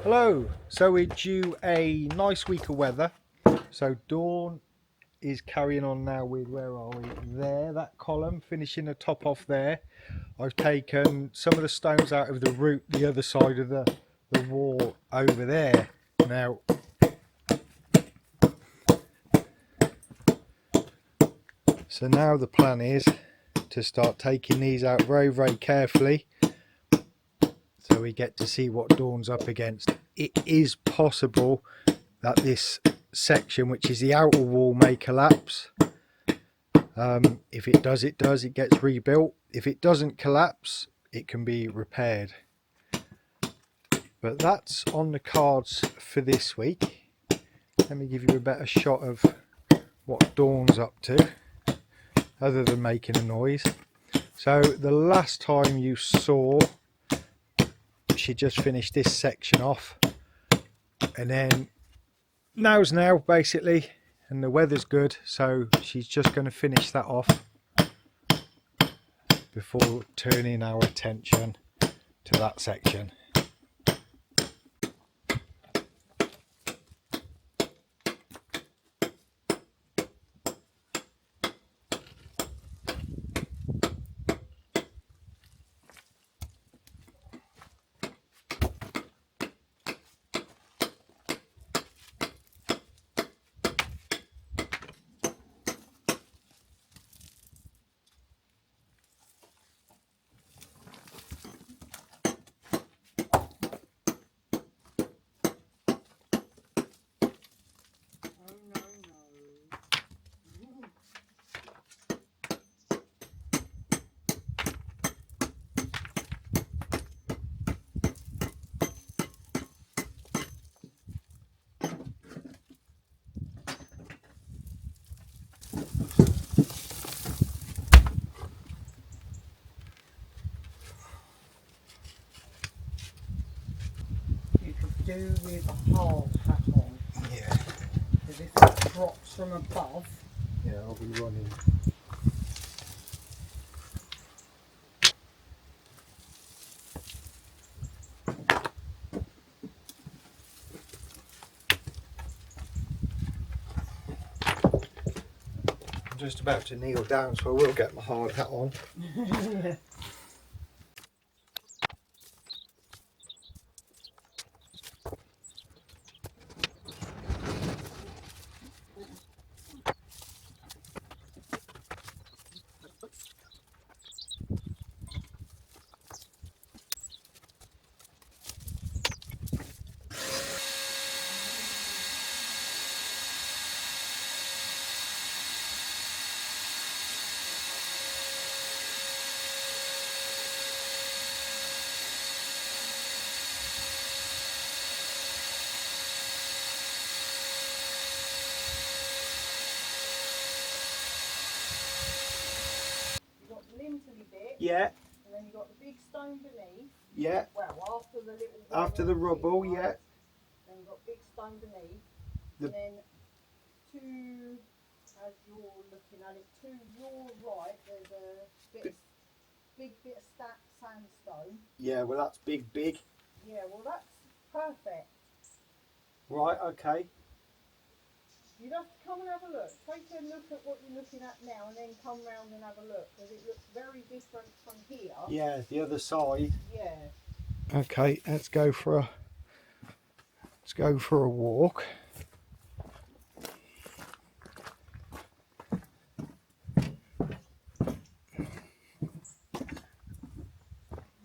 Hello, so we're due a nice week of weather. So Dawn is carrying on now with, where are we? There, that column, finishing the top off there. I've taken some of the stones out of the root, the other side of the wall over there. Now, so now the plan is to start taking these out very, very carefully, so we get to see what Dawn's up against. It is possible that this section, which is the outer wall, may collapse. If it does, it gets rebuilt. If it doesn't collapse, it can be repaired. But that's on the cards for this week. Let me give you a better shot of what Dawn's up to, other than making a noise. So the last time you saw, she just finished this section off, and then now's now basically, and the weather's good, so she's just going to finish that off before turning our attention to that section. Do with a hard hat on. Yeah. Because if it drops from above, Yeah, I'll be running. I'm just about to kneel down, so I will get my hard hat on. yeah. You've got the lintely bit, Yeah, and then you've got the big stone beneath. yeah. Well, after the little After the rubble, bit, yeah. right? Then you've got big stone beneath, The- and then to, as you're looking at it, to your right, there's a big bit of stacked sandstone. Yeah, well that's big. Yeah, well that's perfect. Right, okay. You'd have to come and have a look. Take a look at what you're looking at now and then come round and have a look, because it looks very different from here. Yeah, the other side. Yeah. Okay, let's go for a walk.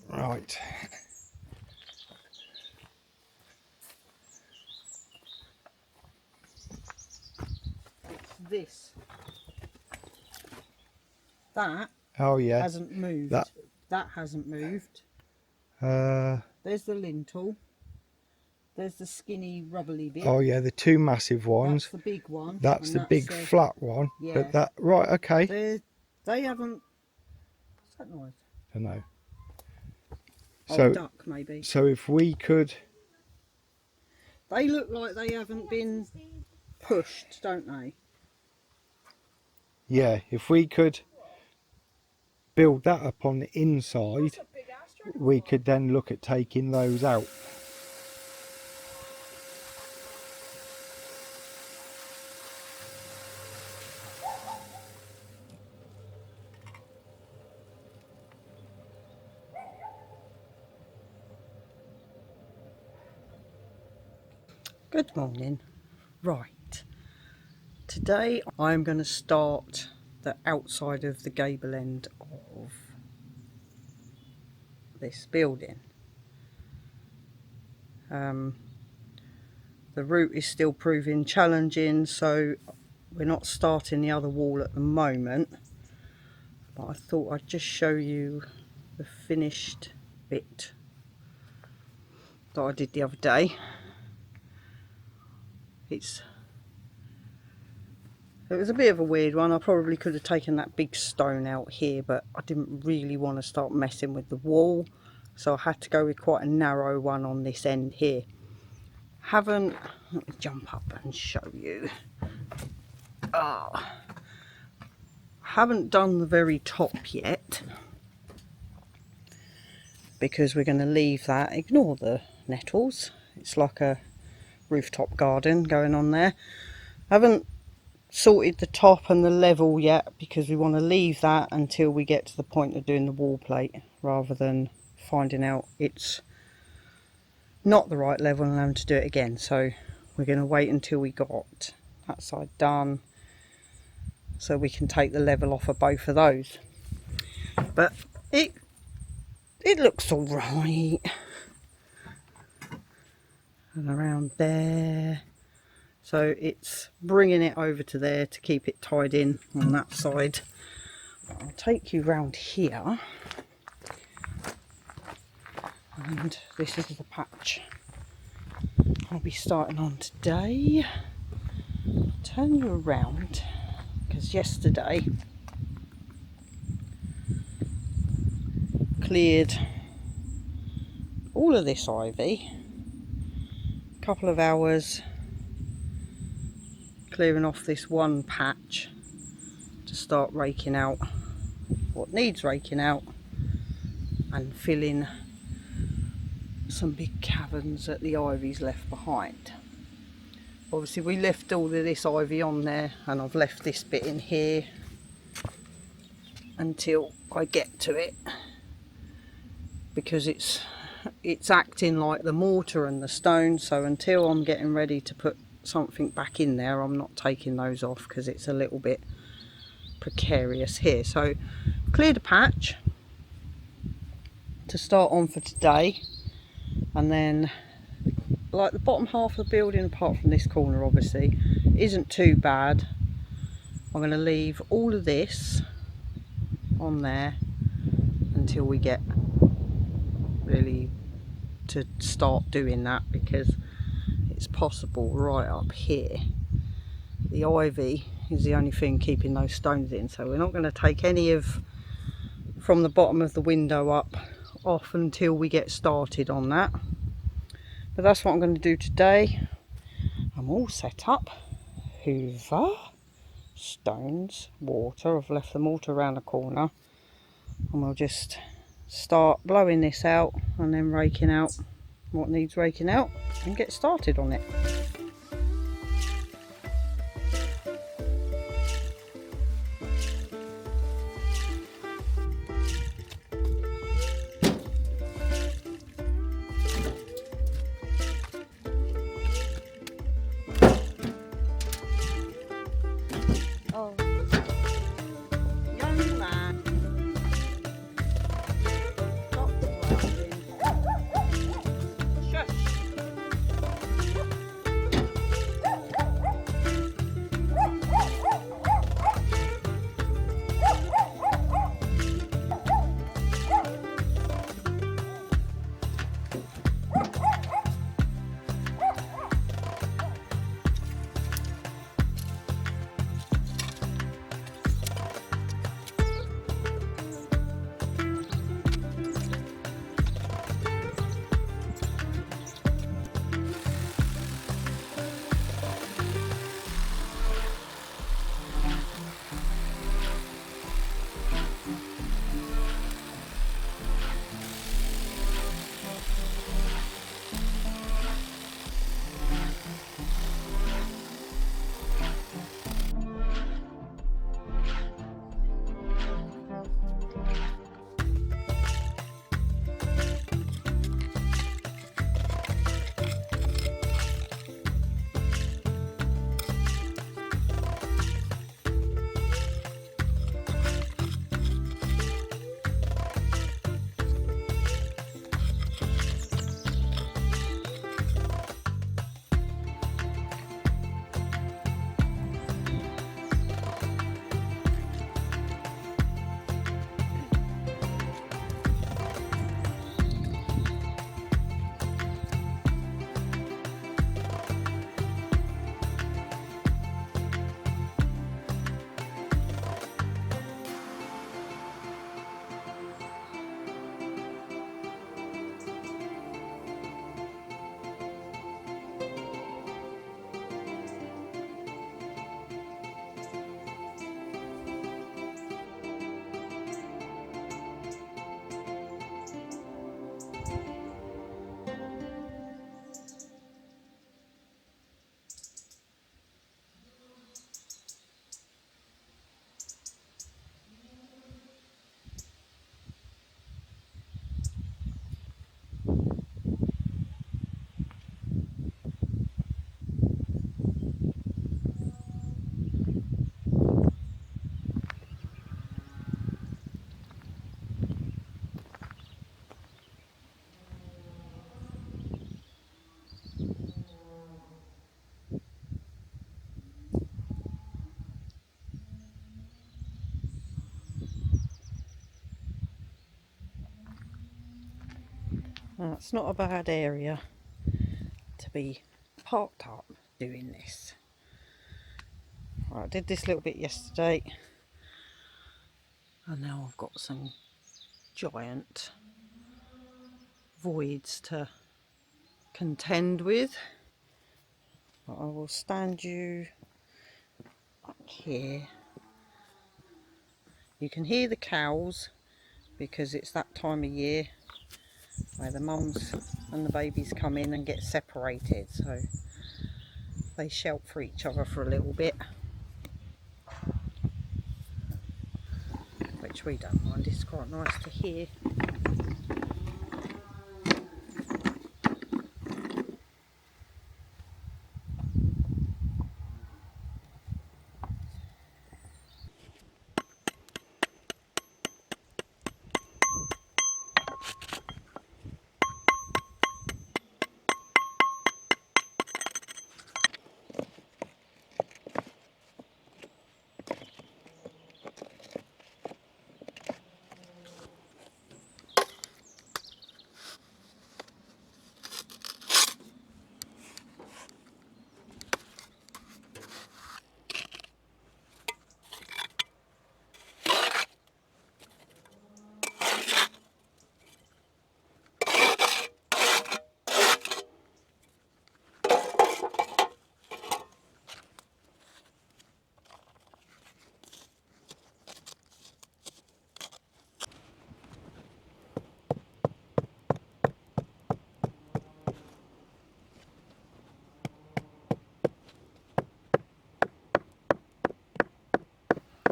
Right. It's this. That Oh yeah. hasn't moved. That hasn't moved. There's the lintel. There's the skinny rubbly bit. Oh yeah, the two massive ones. That's the big one. That's the big flat one. Yeah. But that, right, okay. They haven't. What's that noise? I don't know. Oh, So, duck maybe. so if we could. They look like they haven't been pushed, don't they? Yeah, if we could build that up on the inside, we could then look at taking those out. Good morning. Right, today I'm going to start the outside of the gable end of this building. The route is still proving challenging, so we're not starting the other wall at the moment, but I thought I'd just show you the finished bit that I did the other day. It was a bit of a weird one. I probably could have taken that big stone out here, but I didn't really want to start messing with the wall, so I had to go with quite a narrow one on this end here. Let me jump up and show you. Haven't done the very top yet, because we're going to leave that. Ignore the nettles, it's like a rooftop garden going on there. Haven't sorted the top and the level yet, because we want to leave that until we get to the point of doing the wall plate, rather than finding out it's not the right level and having to do it again. So we're going to wait until we got that side done, so we can take the level off of both of those. But it looks all right. And around there, so it's bringing it over to there to keep it tied in on that side. I'll take you round here, and this is the patch I'll be starting on today. I'll turn you around, because yesterday cleared all of this ivy, a couple of hours clearing off this one patch to start raking out what needs raking out and filling some big caverns that the ivy's left behind. Obviously we left all of this ivy on there, and I've left this bit in here until I get to it, because it's acting like the mortar and the stone. So until I'm getting ready to put something back in there, I'm not taking those off, because it's a little bit precarious here. So cleared a patch to start on for today, and then like the bottom half of the building, apart from this corner obviously, isn't too bad. I'm going to leave all of this on there until we get really to start doing that, because it's possible right up here the ivy is the only thing keeping those stones in. So we're not going to take any of from the bottom of the window up off until we get started on that. But that's what I'm going to do today. I'm all set up. Hoover, stones, water. I've left the mortar around the corner, and we'll just start blowing this out and then raking out what needs raking out and get started on it. Oh, young man. Stop growling. Shush. It's not a bad area to be parked up doing this. Right, I did this little bit yesterday, and now I've got some giant voids to contend with. But I will stand you up here. You can hear the cows because it's that time of year where the mums and the babies come in and get separated, so they shout for each other for a little bit, which we don't mind. It's quite nice to hear.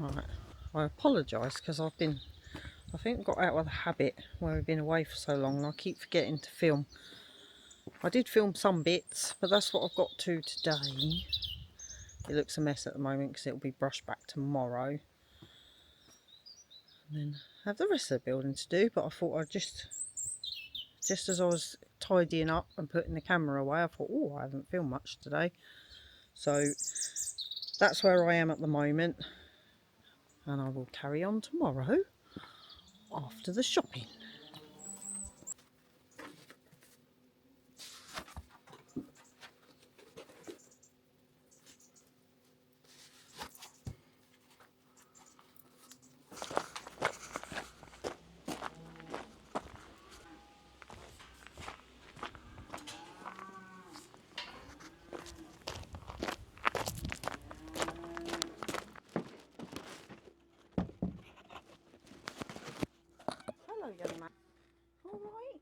Right, I apologise because I think got out of the habit where we've been away for so long, and I keep forgetting to film. I did film some bits, but that's what I've got to today. It looks a mess at the moment because it'll be brushed back tomorrow, and then have the rest of the building to do. But I thought I'd just as I was tidying up and putting the camera away, I thought, oh, I haven't filmed much today. So that's where I am at the moment, and I will carry on tomorrow after the shopping. Hello, young man. All right.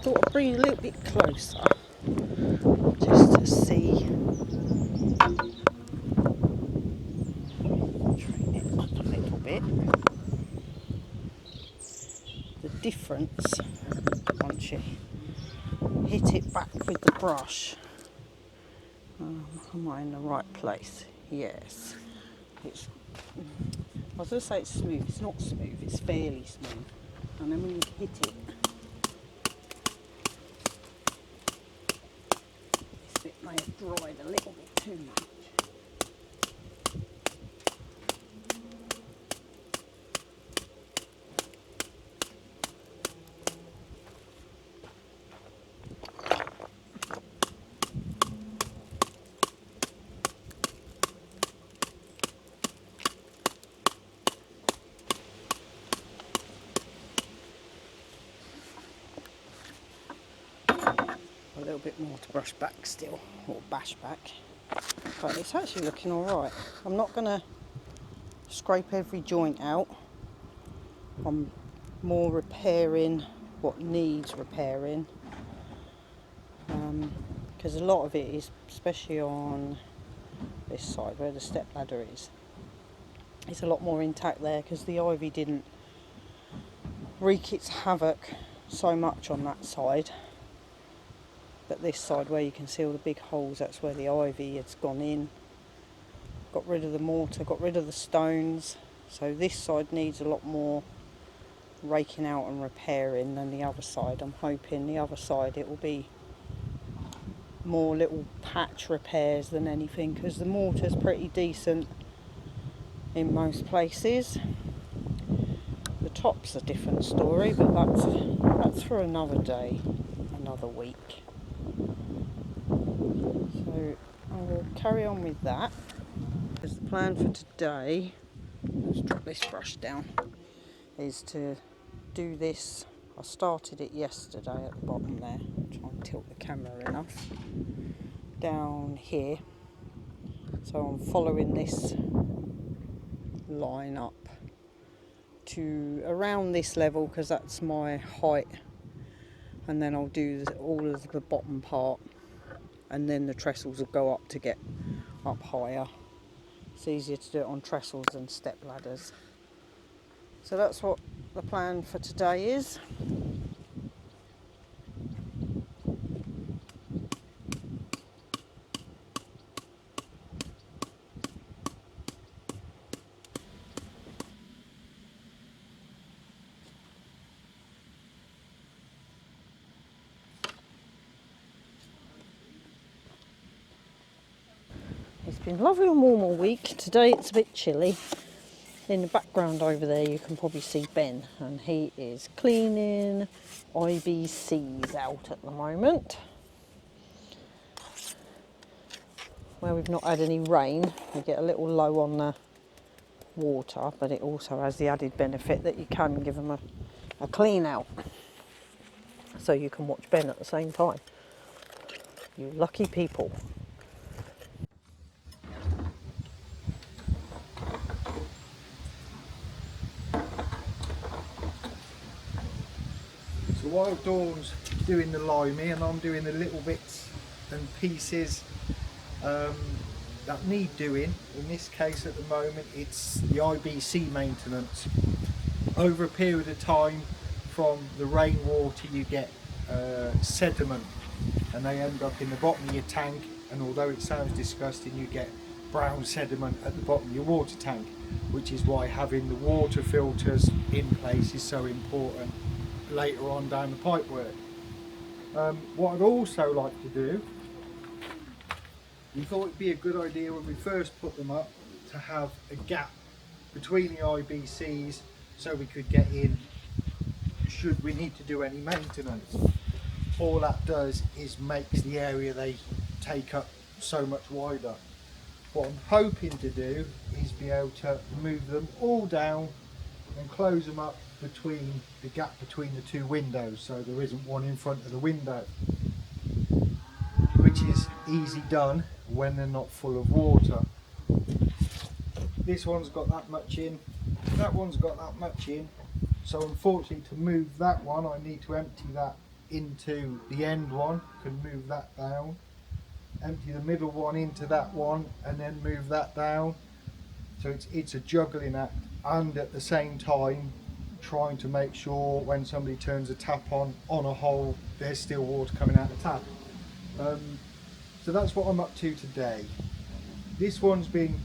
Thought I'd bring it a little bit closer just to see. Train it up a little bit. The difference once you hit it back with the brush. Am I in the right place? Yes. I was going to say it's smooth. It's not smooth. It's fairly smooth. And then when you hit it, this bit may have dried a little bit too much. little bit more to brush back still, or bash back, but it's actually looking alright. I'm not going to scrape every joint out. I'm more repairing what needs repairing, because a lot of it is, especially on this side where the step ladder is, it's a lot more intact there because the ivy didn't wreak its havoc so much on that side. But this side where you can see all the big holes, that's where the ivy has gone in. Got rid of the mortar, got rid of the stones, so this side needs a lot more raking out and repairing than the other side. I'm hoping the other side it will be more little patch repairs than anything, because the mortar's pretty decent in most places. The top's a different story, but that's for another day, another week. So I will carry on with that. Because the plan for today, let's drop this brush down, is to do this. I started it yesterday at the bottom there. Try and tilt the camera enough down here. So I'm following this line up to around this level because that's my height, and then I'll do all of the bottom part, and then the trestles will go up to get up higher. It's easier to do it on trestles than step ladders. So that's what the plan for today is. It's been lovely and warm all week. Today it's a bit chilly. In the background over there you can probably see Ben, and he is cleaning IBCs out at the moment. Where we've not had any rain, we get a little low on the water, but it also has the added benefit that you can give them a clean out. So you can watch Ben at the same time. You lucky people. So while Dawn's doing the limey and I'm doing the little bits and pieces that need doing, in this case at the moment it's the IBC maintenance. Over a period of time, from the rainwater you get sediment, and they end up in the bottom of your tank, and although it sounds disgusting, you get brown sediment at the bottom of your water tank, which is why having the water filters in place is so important later on down the pipework. What I'd also like to do, we thought it'd be a good idea when we first put them up to have a gap between the IBCs so we could get in should we need to do any maintenance. All that does is makes the area they take up so much wider. What I'm hoping to do is be able to move them all down and close them up between the gap between the two windows, so there isn't one in front of the window, which is easy done when they're not full of water. This one's got that much in, that one's got that much in, so unfortunately to move that one I need to empty that into the end one, can move that down, empty the middle one into that one, and then move that down. So it's a juggling act, and at the same time trying to make sure when somebody turns a tap on a hole there's still water coming out the tap. So that's what I'm up to today. This one's been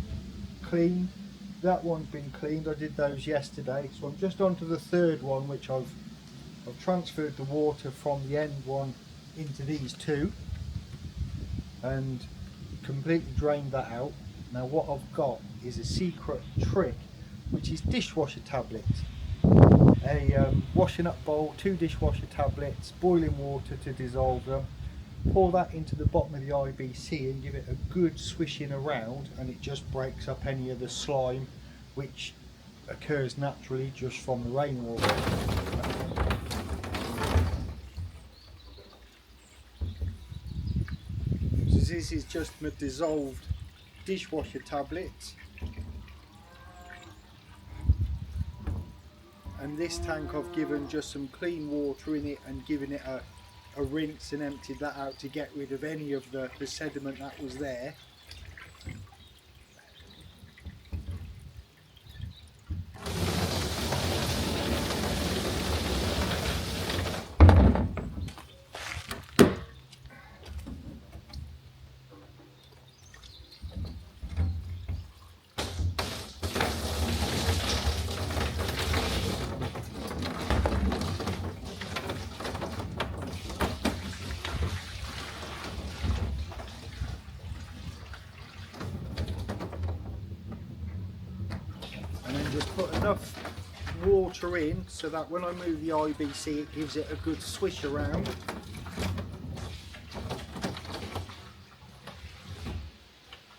cleaned, that one's been cleaned, I did those yesterday, so I'm just on to the third one, which I've transferred the water from the end one into these two and completely drained that out. Now what I've got is a secret trick, which is dishwasher tablets. A washing up bowl, 2 dishwasher tablets, boiling water to dissolve them, pour that into the bottom of the IBC and give it a good swishing around, and it just breaks up any of the slime which occurs naturally just from the rainwater. this is just my dissolved dishwasher tablets, and this tank I've given just some clean water in it and given it a rinse and emptied that out to get rid of any of the sediment that was there. And then just put enough water in so that when I move the IBC it gives it a good swish around.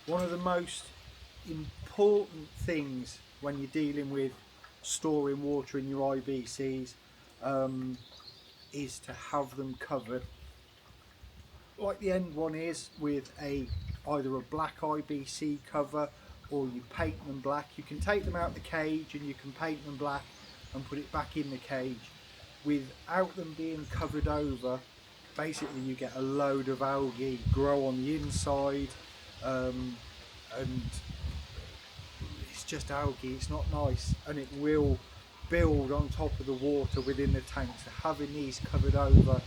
One of the most important things when you're dealing with storing water in your IBCs is to have them covered, like the end one is, with either a black IBC cover, or you paint them black. You can take them out the cage and you can paint them black and put it back in the cage. Without them being covered over, basically you get a load of algae grow on the inside, and it's just algae. It's not nice, and it will build on top of the water within the tank. So having these covered over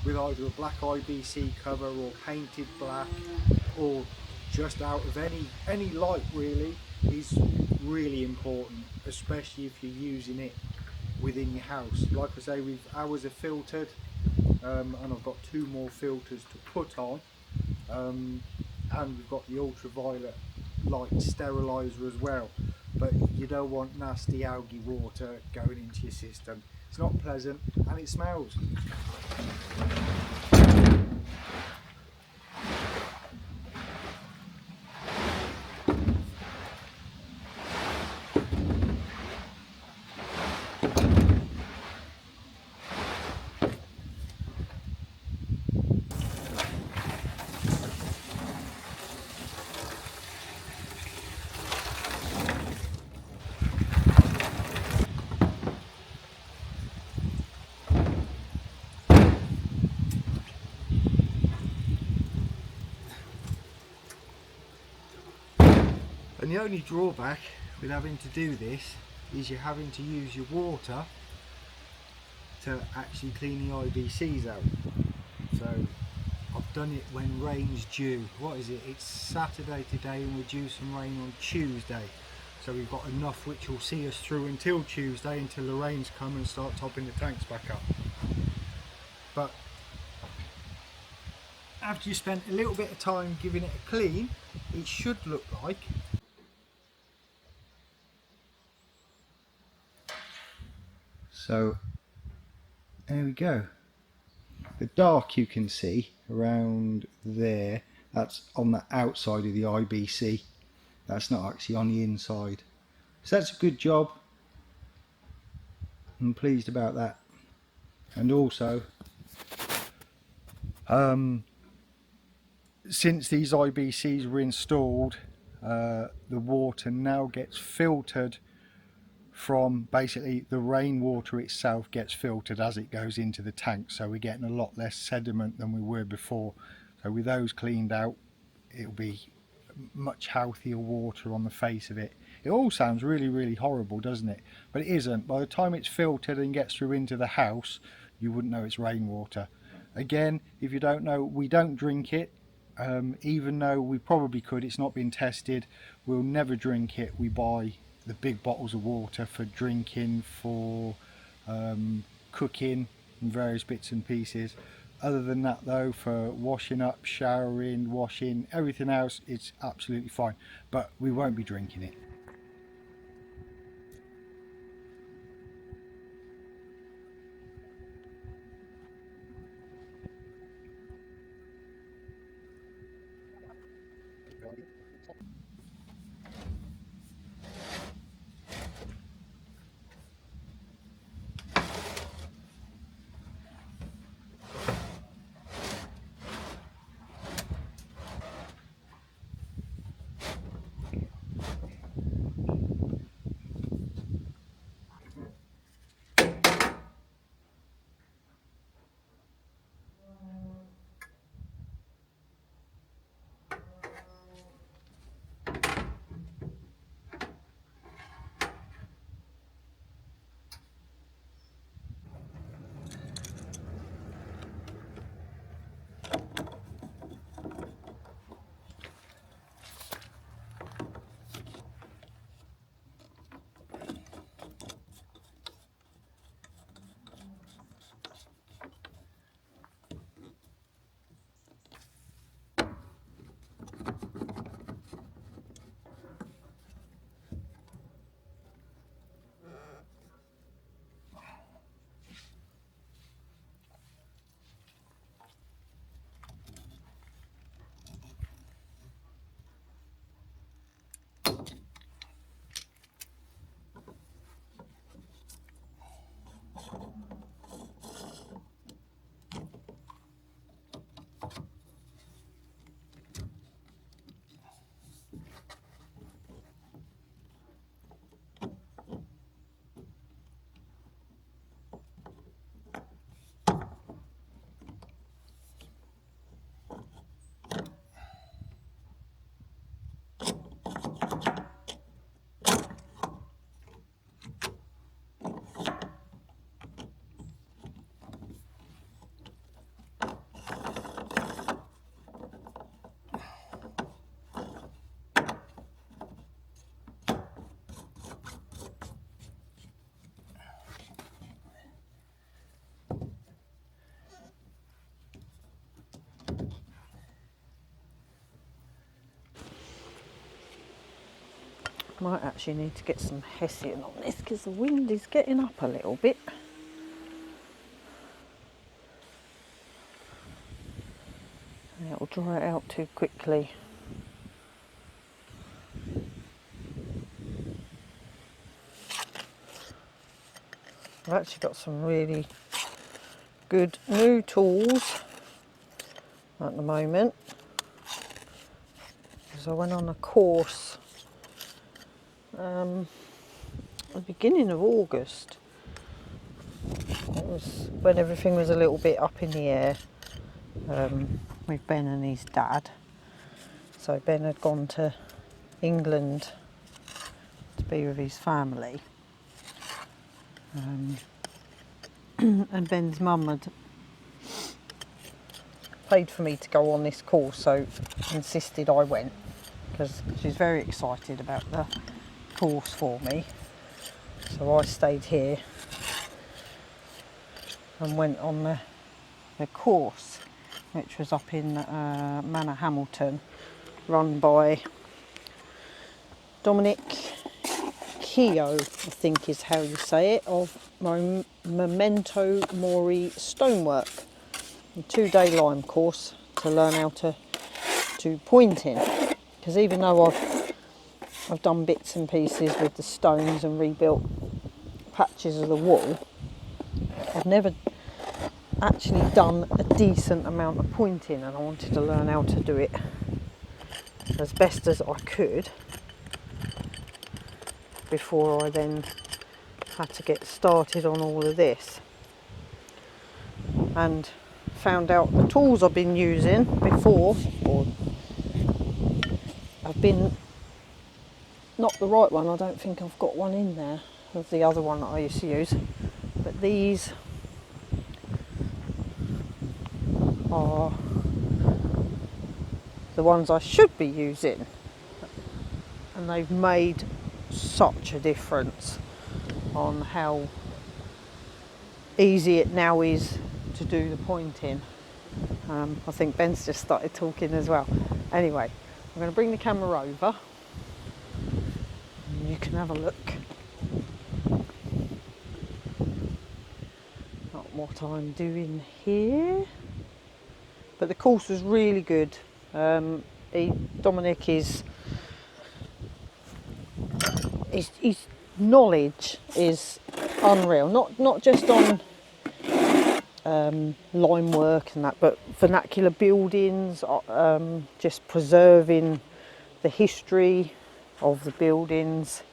with either a black IBC cover or painted black, or just out of any light really, is really important, especially if you're using it within your house. Like I say, ours are filtered, and I've got 2 more filters to put on, and we've got the ultraviolet light steriliser as well. But you don't want nasty algae water going into your system. It's not pleasant and it smells. And the only drawback with having to do this is you're having to use your water to actually clean the IBCs out. So I've done it when rain's due. What is it? It's Saturday today and we're due some rain on Tuesday. So we've got enough which will see us through until Tuesday, until the rains come and start topping the tanks back up. But after you spent a little bit of time giving it a clean, it should look like so. There we go. The dark you can see around there, that's on the outside of the IBC. That's not actually on the inside. So that's a good job. I'm pleased about that. And also, since these IBCs were installed, the water now gets filtered from, basically the rainwater itself gets filtered as it goes into the tank, so we're getting a lot less sediment than we were before. So with those cleaned out, it'll be much healthier water on the face of it. It all sounds really horrible, doesn't it? But it isn't. By the time it's filtered and gets through into the house, you wouldn't know it's rainwater. Again, if you don't know, we don't drink it, even though we probably could. It's not been tested. We'll never drink it. We buy the big bottles of water for drinking, for cooking and various bits and pieces. Other than that though, for washing up, showering, washing, everything else, it's absolutely fine, but we won't be drinking it. Might actually need to get some hessian on this because the wind is getting up a little bit. And it'll dry it out too quickly. I've actually got some really good new tools at the moment, because I went on a course at the beginning of August. It was when everything was a little bit up in the air with Ben and his dad. So Ben had gone to England to be with his family, and Ben's mum had paid for me to go on this course, so insisted I went because she's very excited about the course for me. So I stayed here and went on the course, which was up in Manor Hamilton, run by Dominic Keogh, I think is how you say it, of Memento Mori Stonework. A 2-day lime course to learn how to do pointing, because even though I've done bits and pieces with the stones and rebuilt patches of the wall, I've never actually done a decent amount of pointing, and I wanted to learn how to do it as best as I could before I then had to get started on all of this. And found out the tools I've been using before have been not the right one. I don't think I've got one in there of the other one that I used to use, but these are the ones I should be using, and they've made such a difference on how easy it now is to do the pointing. I think Ben's just started talking as well. Anyway, I'm going to bring the camera over and you can have a look at what I'm doing here. But the course was really good. Dominic his knowledge is unreal. Not just on lime work and that, but vernacular buildings, just preserving the history of the buildings.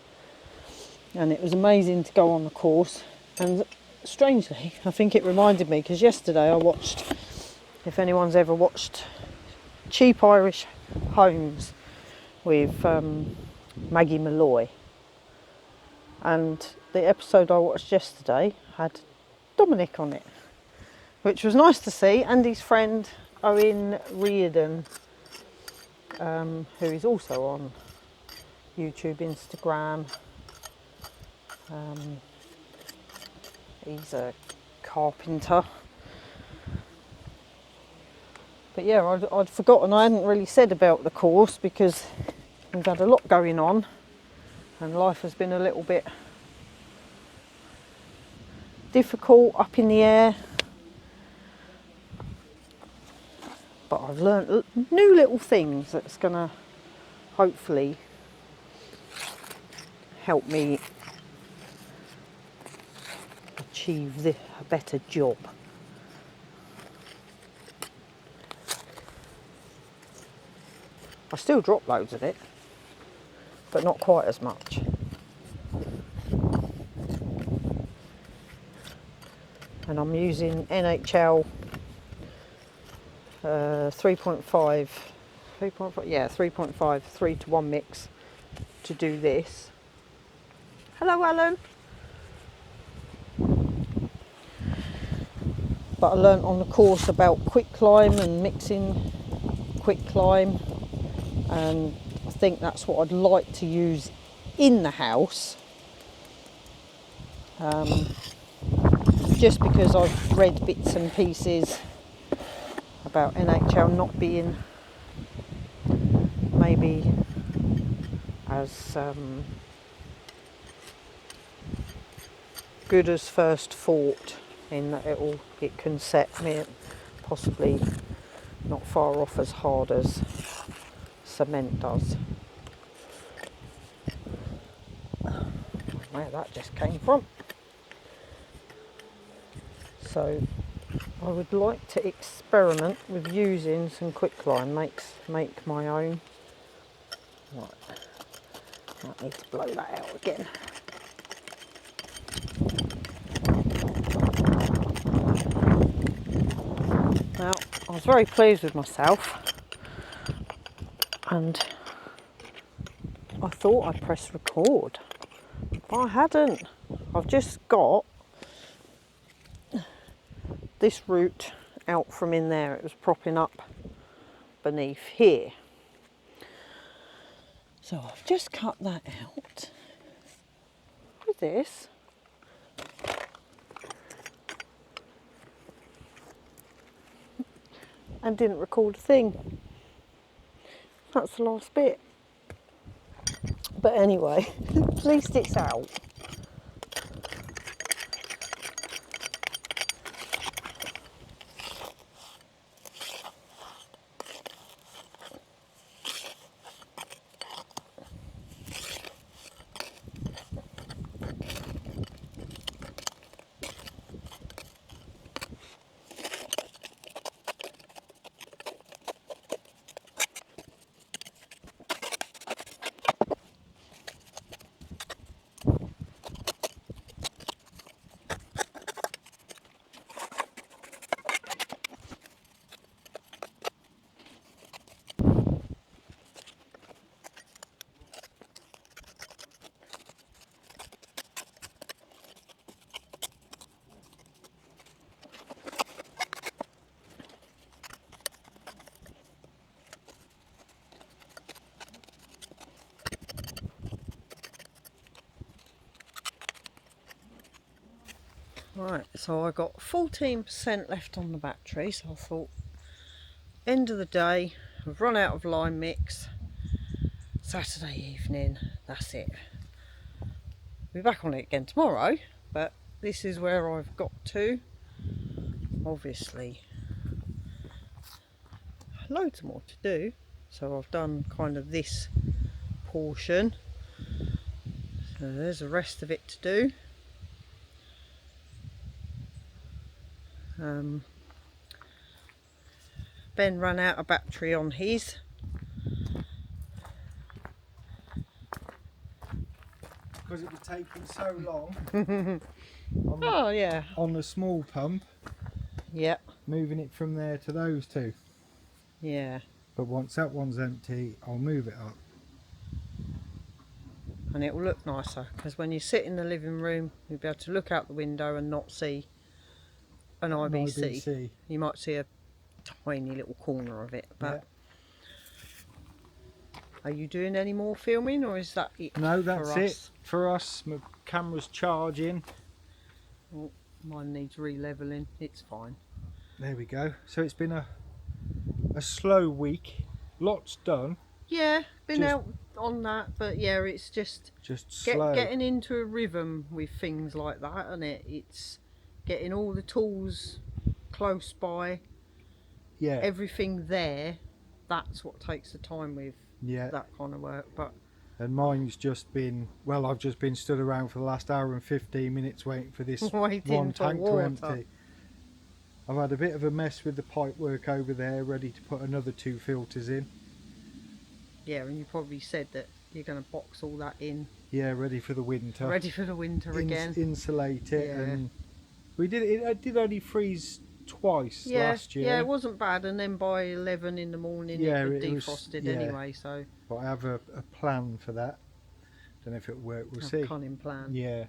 And it was amazing to go on the course. And strangely, I think it reminded me, because yesterday I watched, if anyone's ever watched Cheap Irish Homes with Maggie Malloy, and the episode I watched yesterday had Dominic on it, which was nice to see, and his friend Owen Reardon, who is also on YouTube, Instagram. He's a carpenter. But yeah, I'd forgotten, I hadn't really said about the course because we've had a lot going on and life has been a little bit difficult, up in the air. But I've learnt new little things that's going to hopefully help me achieve a better job. I still drop loads of it, but not quite as much. And I'm using NHL 3.5, yeah, 3.5 3-to-1 mix to do this. Hello, Alan. But I learnt on the course about quicklime and mixing quicklime, and I think that's what I'd like to use in the house. Just because I've read bits and pieces about NHL not being maybe as good as first thought, in that it can set me possibly not far off as hard as cement does. Where that just came from. So I would like to experiment with using some quicklime, make my own. Right, I need to blow that out again. Now, I was very pleased with myself, and I thought I pressed record, but I hadn't. I've just got this root out from in there. It was propping up beneath here. So I've just cut that out with this. And didn't record a thing. That's the last bit. But anyway, at least it's out. Right, so I got 14% left on the battery, so I thought, end of the day, I've run out of lime mix, Saturday evening, that's it. We'll be back on it again tomorrow, but this is where I've got to. Obviously, loads more to do, so I've done kind of this portion, so there's the rest of it to do. Ben ran out of battery on his. Because it was taking so long. Oh yeah. On the small pump. Yep. Moving it from there to those two. Yeah. But once that one's empty, I'll move it up. And it will look nicer, because when you sit in the living room, you'll be able to look out the window and not see an IBC. You might see a tiny little corner of it, but yeah. Are you doing any more filming, or is that it? No, that's it for us. My camera's charging. Oh, mine needs re-leveling. It's fine. There we go. So it's been a slow week. Lots done. Yeah, been out on that, but yeah, it's just slow. Getting into a rhythm with things like that, isn't it? It's getting all the tools close by. Yeah. Everything there. That's what takes the time with that kind of work. And mine's just been, well, I've just been stood around for the last hour and 15 minutes waiting for this one tank to empty. I've had a bit of a mess with the pipe work over there, ready to put another 2 filters in. Yeah, and you probably said that you're going to box all that in. Yeah, ready for the winter. Ready for the winter again. Insulate it, and we did it. It did only freeze twice last year. Yeah, it wasn't bad, and then by 11 in the morning it had defrosted anyway. So. But I have a plan for that. Don't know if it'll work. We'll see. Cunning plan. Yeah,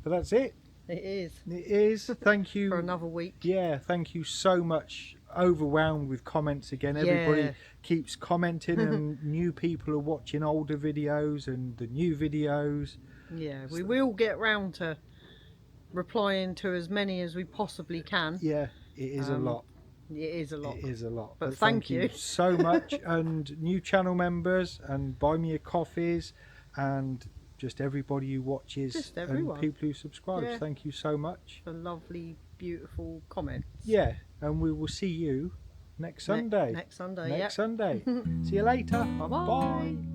but that's it. It is. It is. Thank you for another week. Yeah, thank you so much. Overwhelmed with comments again. Everybody keeps commenting, and new people are watching older videos and the new videos. Yeah, we will get round to replying to as many as we possibly can. Yeah, it is a lot. It is a lot. It is a lot. But thank you so much, and new channel members, and buy me a coffees, and just everybody who watches Just and everyone. people who subscribe. Yeah. Thank you so much. For lovely, beautiful comments. Yeah, and we will see you next Sunday. Next Sunday, Next yeah. Sunday. See you later. Bye-bye. Bye.